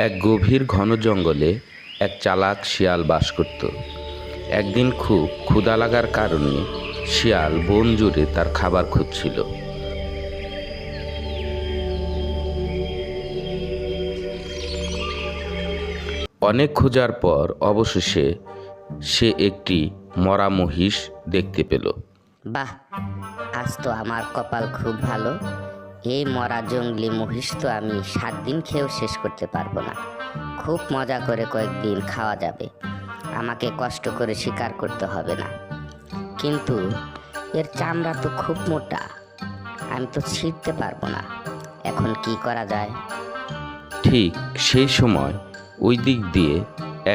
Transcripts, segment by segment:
এক গভীর ঘন জঙ্গলে এক চালাক শিয়াল বাস করত। একদিন খুব ক্ষুধা লাগার কারণে শিয়াল বন জুড়ে তার খাবার খুঁজছিল। অনেক খোঁজার পর অবশেষে সে একটি মরা মহিষ দেখতে পেল। বাহ, আজ তো আমার কপাল খুব ভালো। এই মরা জঙ্গলি মহিষ তো আমি 7 দিন খেয়েও শেষ করতে পারবো না। খুব মজা করে কয়েকদিন খাওয়া যাবে, আমাকে কষ্ট করে শিকার করতে হবে না। কিন্তু এর চামড়া তো খুব মোটা, আমি তো ছিঁড়তে পারবো না। এখন কি করা যায়? ঠিক সেই সময় ওই দিক দিয়ে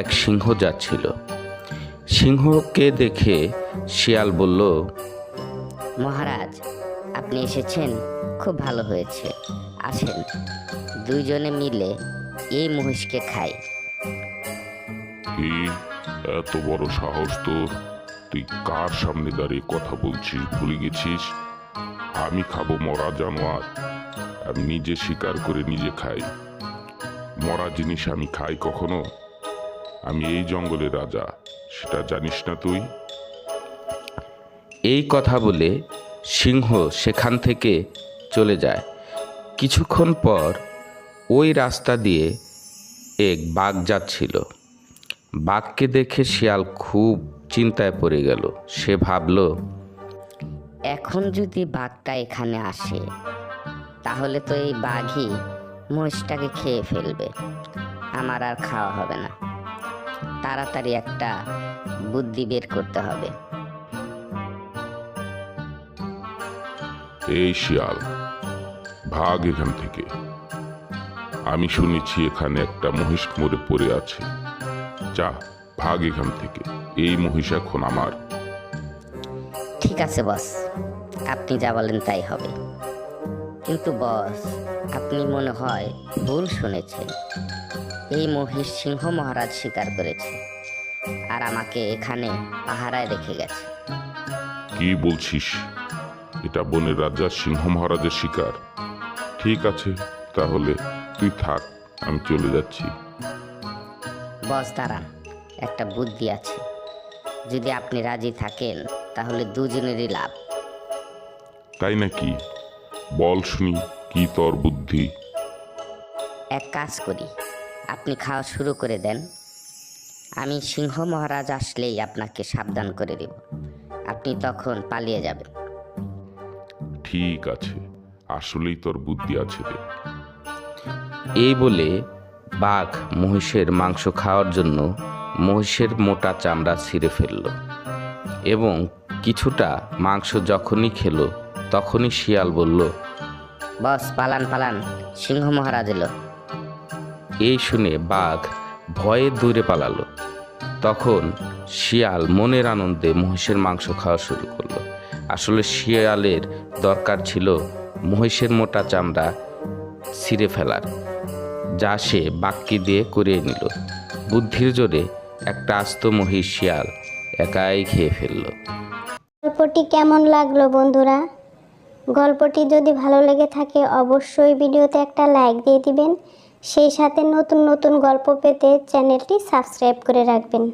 এক সিংহ যাচ্ছিল। সিংহকে দেখে শিয়াল বলল, মহারাজ, আপনি এসেছেন, খুব ভালো হয়েছে। আসেন, দুইজনে মিলে এই মহিষকে খাই। কি এত বড় সাহস তোর? তুই কার সামনে দাঁড়িয়ে কথা বলছিস ভুলে গেছিস? আমি খাবো মরা জানোয়ার? আমি নিজে শিকার করে নিজে খাই। মরা জিনিস আমি খাই কখনো? আমি এই জঙ্গলের রাজা, সেটা জানিস না তুই? এই কথা বলে সিংহ সেখান থেকে চলে যায়। কিছুক্ষণ পর ওই রাস্তা দিয়ে এক বাঘ যাচ্ছিল। বাঘকে দেখে শিয়াল খুব চিন্তায় পড়ে গেল। সে ভাবল, এখন যদি বাঘটা এখানে আসে, তাহলে তো এই বাঘই মহিষটাকে খেয়ে ফেলবে, আমার আর খাওয়া হবে না। তাড়াতাড়ি একটা বুদ্ধি বের করতে হবে। এই শিয়াল, ভাগ এখান থেকে। আমি শুনেছি এখানে একটা মহিষ মরে পড়ে আছে। যা, ভাগ এখান থেকে। এই মহিষ এখন আমার। ঠিক আছে বস, আপনি যা বলেন তাই হবে। কিন্তু বস, আপনি মনে হয় ভুল শুনেছেন। এই মহিষ সিংহ মহারাজ শিকার করেছে আর আমাকে এখানে পাহারায় রেখে গেছে। কি বলছিস? এটা বনের রাজা সিংহ মহারাজের শিকার? ঠিক আছে, তাহলে তুই থাক, আমি চলে যাচ্ছি। বস দাঁড়ান, একটা বুদ্ধি আছে। যদি আপনি রাজি থাকেন তাহলে দুজনেরই লাভ। তাই নাকি? বল শুনি, কি তোর বুদ্ধি? এক কাজ করি, আপনি খাওয়া শুরু করে দেন। আমি সিংহ মহারাজ আসলেই আপনাকে সাবধান করে দেব, আপনি তখন পালিয়ে যাবেন। ঠিক আছে, আসলেই তোর বুদ্ধি আছে রে। এই বলে বাঘ মহিষের মাংস খাওয়ার জন্য মহিষের মোটা চামড়া ছিঁড়ে ফেলল এবং কিছুটা মাংস যখনই খেলো তখনই শিয়াল বলল, বস পালান পালান, সিংহ মহারাজ এলো। এই শুনে বাঘ ভয়ে দূরে পালালো। তখন শিয়াল মনের আনন্দে মহিষের মাংস খাওয়া শুরু করলো। আসলে শিয়ালের দরকার ছিল মহিষের মোটা চামড়া ছিঁড়ে ফেলার, যা সে বাঘকে দিয়ে করিয়ে নিল। বুদ্ধির জোরে একটা আস্ত মহিষ শিয়াল একাই খেয়ে ফেলল। গল্পটি কেমন লাগলো বন্ধুরা? গল্পটি যদি ভালো লেগে থাকে অবশ্যই ভিডিওতে একটা লাইক দিয়ে দিবেন। সেই সাথে নতুন নতুন গল্প পেতে চ্যানেলটি সাবস্ক্রাইব করে রাখবেন।